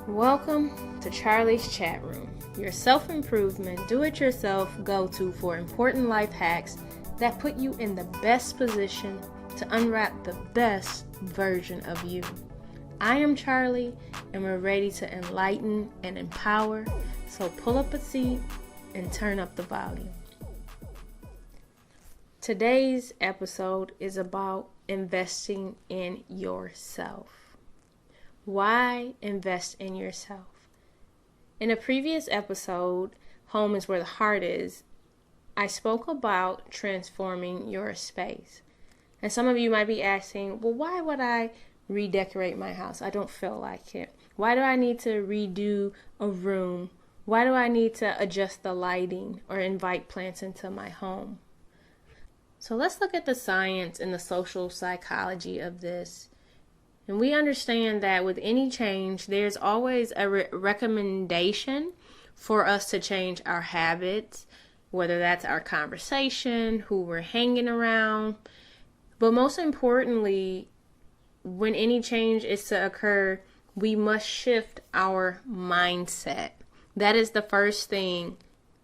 Welcome to Charlie's Chatroom, your self-improvement, do-it-yourself go-to for important life hacks that put you in the best position to unwrap the best version of you. I am Charlie, and we're ready to enlighten and empower, so pull up a seat and turn up the volume. Today's episode is about investing in yourself. Why invest in yourself? In a previous episode, Home is Where the Heart Is, I spoke about transforming your space. And some of you might be asking, well, why would I redecorate my house? I don't feel like it. Why do I need to redo a room? Why do I need to adjust the lighting or invite plants into my home? So let's look at the science and the social psychology of this. And we understand that with any change, there's always a recommendation for us to change our habits, whether that's our conversation, who we're hanging around. But most importantly, when any change is to occur, we must shift our mindset. That is the first thing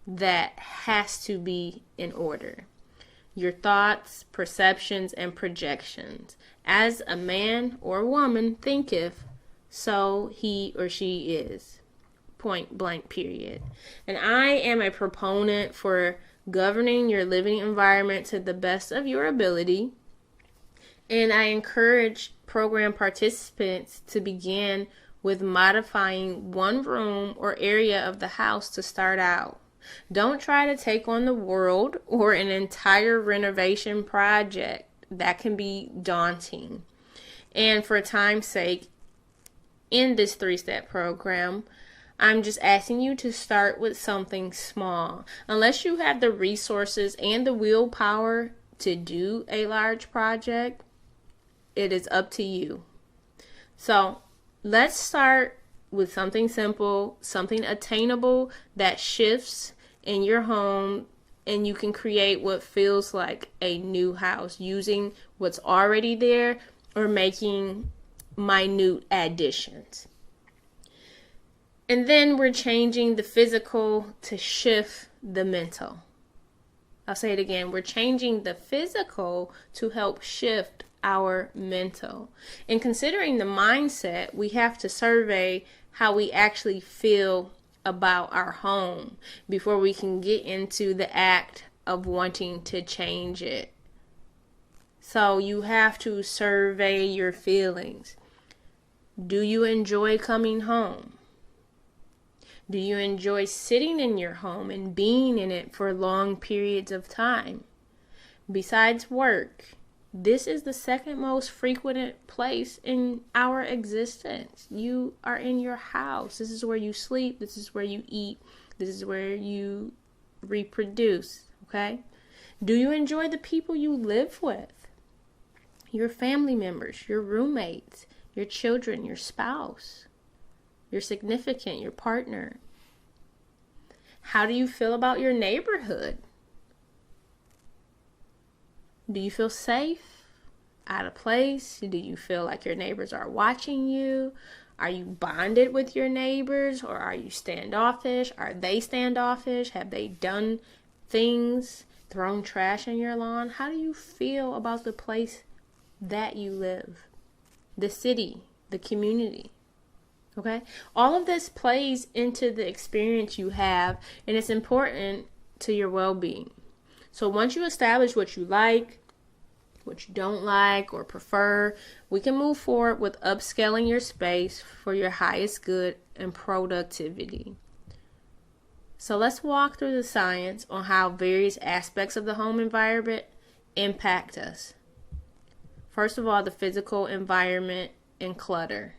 that has to be in order. Your thoughts, perceptions, and projections. As a man or woman thinketh, so he or she is. Point blank, period. And I am a proponent for governing your living environment to the best of your ability. And I encourage program participants to begin with modifying one room or area of the house to start out. Don't try to take on the world or an entire renovation project. That can be daunting. And for time's sake, in this 3-step program, I'm just asking you to start with something small. Unless you have the resources and the willpower to do a large project, it is up to you. So let's start with something simple, something attainable that shifts in your home, and you can create what feels like a new house using what's already there or making minute additions. And then we're changing the physical to shift the mental. I'll say it again. We're changing the physical to help shift our mental. In considering the mindset, we have to survey how we actually feel about our home before we can get into the act of wanting to change it. So you have to survey your feelings. Do you enjoy coming home? Do you enjoy sitting in your home and being in it for long periods of time? Besides work, this is the second most frequent place in our existence. You are in your house. This is where you sleep. This is where you eat. This is where you reproduce. Okay? Do you enjoy the people you live with? Your family members, your roommates, your children, your spouse, your significant, your partner. How do you feel about your neighborhood? Do you feel safe? Out of place? Do you feel like your neighbors are watching you? Are you bonded with your neighbors, or are you standoffish? Are they standoffish? Have they done things, thrown trash in your lawn? How do you feel about the place that you live? The city, the community. Okay? All of this plays into the experience you have, and it's important to your well-being. So once you establish what you like, what you don't like or prefer, we can move forward with upscaling your space for your highest good and productivity. So let's walk through the science on how various aspects of the home environment impact us. First of all, the physical environment and clutter.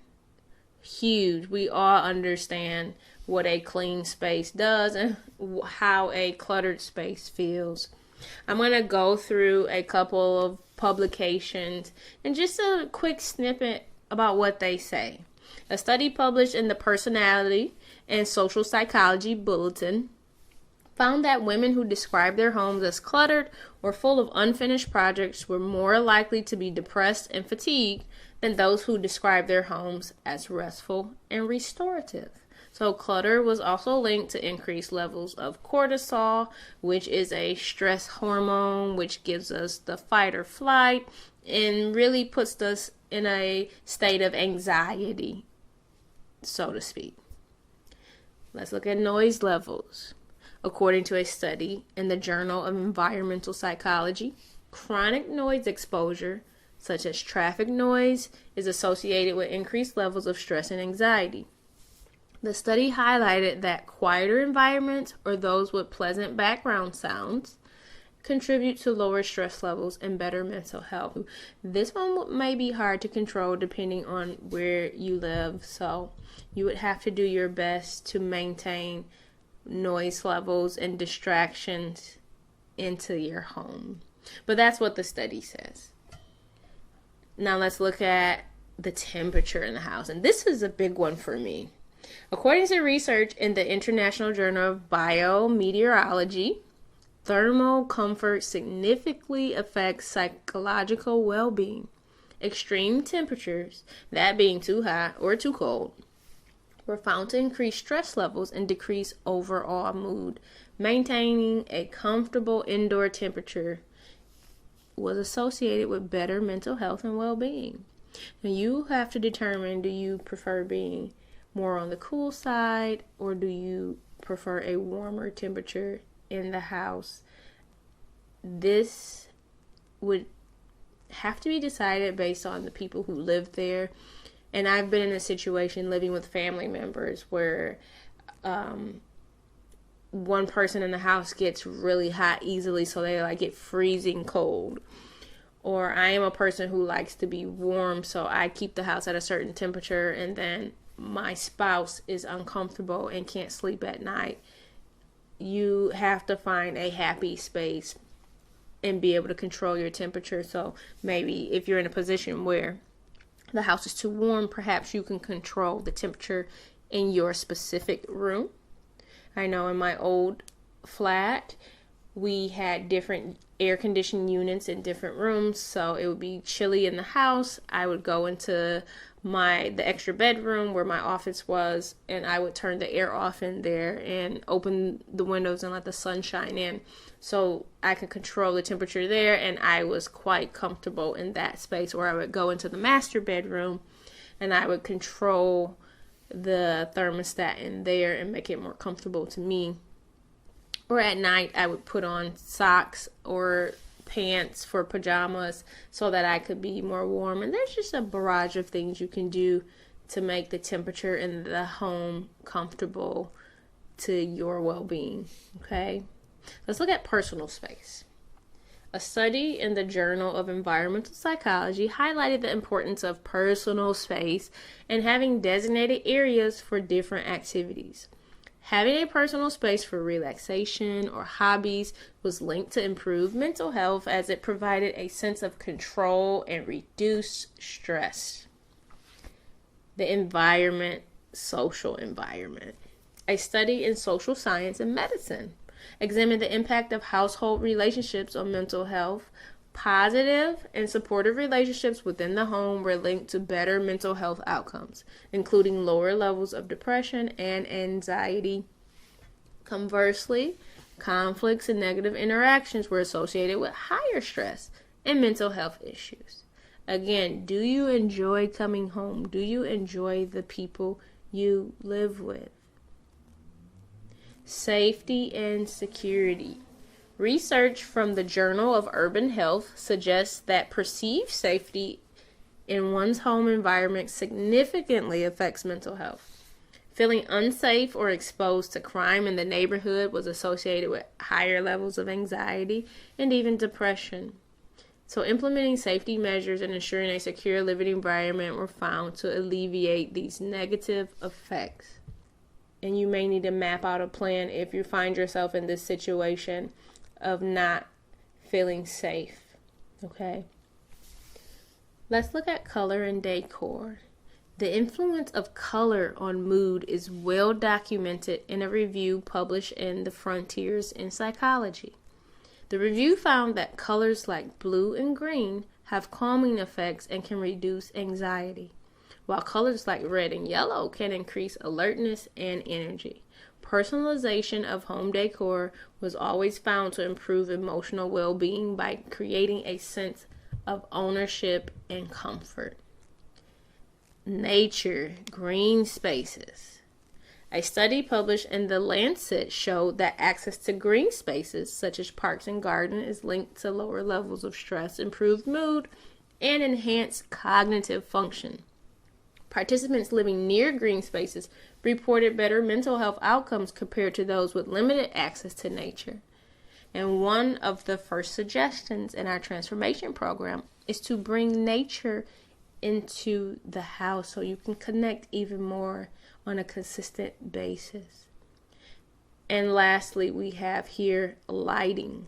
Huge. We all understand what a clean space does and how a cluttered space feels. I'm going to go through a couple of publications and just a quick snippet about what they say. A study published in the Personality and Social Psychology Bulletin found that women who describe their homes as cluttered or full of unfinished projects were more likely to be depressed and fatigued than those who described their homes as restful and restorative. So clutter was also linked to increased levels of cortisol, which is a stress hormone, which gives us the fight or flight and really puts us in a state of anxiety, so to speak. Let's look at noise levels. According to a study in the Journal of Environmental Psychology, chronic noise exposure, such as traffic noise, is associated with increased levels of stress and anxiety. The study highlighted that quieter environments, or those with pleasant background sounds, contribute to lower stress levels and better mental health. This one may be hard to control depending on where you live, so you would have to do your best to maintain noise levels and distractions into your home. But that's what the study says. Now let's look at the temperature in the house, and this is a big one for me. According to research in the International Journal of Biometeorology, thermal comfort significantly affects psychological well-being. Extreme temperatures, that being too hot or too cold, were found to increase stress levels and decrease overall mood. Maintaining a comfortable indoor temperature was associated with better mental health and well-being. Now you have to determine, do you prefer being more on the cool side, or do you prefer a warmer temperature in the house? This would have to be decided based on the people who live there. And I've been in a situation living with family members where one person in the house gets really hot easily, so they get freezing cold. Or I am a person who likes to be warm, so I keep the house at a certain temperature, and then my spouse is uncomfortable and can't sleep at night. You have to find a happy space and be able to control your temperature. So maybe if you're in a position where the house is too warm, perhaps you can control the temperature in your specific room. I know in my old flat, we had different air conditioning units in different rooms, so it would be chilly in the house. I would go into the extra bedroom where my office was, and I would turn the air off in there and open the windows and let the sun shine in, so I could control the temperature there. And I was quite comfortable in that space. Where I would go into the master bedroom and I would control the thermostat in there and make it more comfortable to me. Or at night I would put on socks or pants for pajamas so that I could be more warm. And there's just a barrage of things you can do to make the temperature in the home comfortable to your well-being. Okay, let's look at personal space. A study in the Journal of Environmental Psychology highlighted the importance of personal space and having designated areas for different activities. Having a personal space for relaxation or hobbies was linked to improved mental health, as it provided a sense of control and reduced stress. The environment, social environment. A study in social science and medicine examined the impact of household relationships on mental health. Positive and supportive relationships within the home were linked to better mental health outcomes, including lower levels of depression and anxiety. Conversely, conflicts and negative interactions were associated with higher stress and mental health issues. Again, do you enjoy coming home? Do you enjoy the people you live with? Safety and security. Research from the Journal of Urban Health suggests that perceived safety in one's home environment significantly affects mental health. Feeling unsafe or exposed to crime in the neighborhood was associated with higher levels of anxiety and even depression. So implementing safety measures and ensuring a secure living environment were found to alleviate these negative effects. And you may need to map out a plan if you find yourself in this situation of not feeling safe. Okay. Let's look at color and decor. The influence of color on mood is well documented in a review published in the Frontiers in Psychology. The review found that colors like blue and green have calming effects and can reduce anxiety, while colors like red and yellow can increase alertness and energy. Personalization of home decor was always found to improve emotional well-being by creating a sense of ownership and comfort. Nature, green spaces. A study published in The Lancet showed that access to green spaces, such as parks and gardens, is linked to lower levels of stress, improved mood, and enhanced cognitive function. Participants living near green spaces reported better mental health outcomes compared to those with limited access to nature. And one of the first suggestions in our transformation program is to bring nature into the house so you can connect even more on a consistent basis. And lastly, we have here lighting.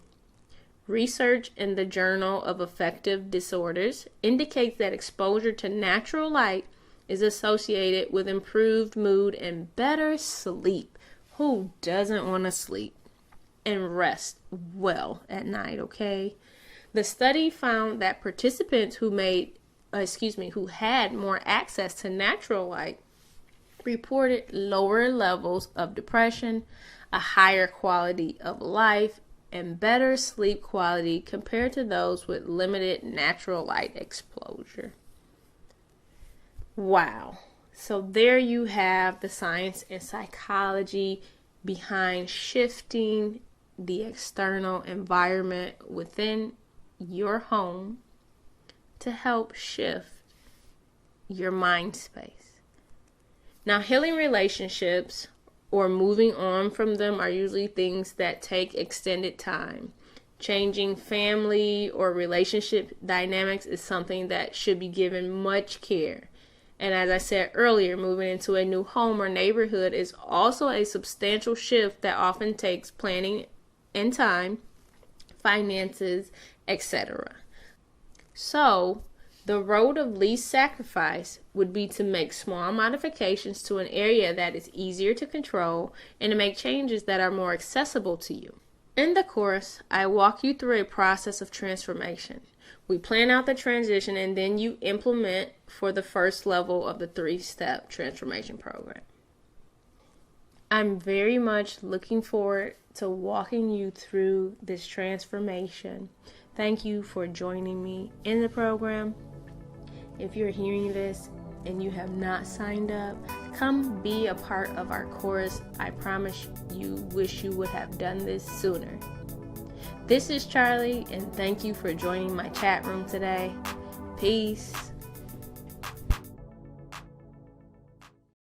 Research in the Journal of Affective Disorders indicates that exposure to natural light is associated with improved mood and better sleep. Who doesn't want to sleep and rest well at night, okay? The study found that participants who had more access to natural light reported lower levels of depression, a higher quality of life, and better sleep quality compared to those with limited natural light exposure. Wow. So there you have the science and psychology behind shifting the external environment within your home to help shift your mind space. Now, healing relationships or moving on from them are usually things that take extended time. Changing family or relationship dynamics is something that should be given much care. And as I said earlier, moving into a new home or neighborhood is also a substantial shift that often takes planning and time, finances, etc. So, the road of least sacrifice would be to make small modifications to an area that is easier to control and to make changes that are more accessible to you. In the course, I walk you through a process of transformation. We plan out the transition and then you implement for the first level of the 3-step transformation program. I'm very much looking forward to walking you through this transformation. Thank you for joining me in the program. If you're hearing this and you have not signed up, come be a part of our course. I promise you wish you would have done this sooner. This is Charlie, and thank you for joining my chat room today. Peace.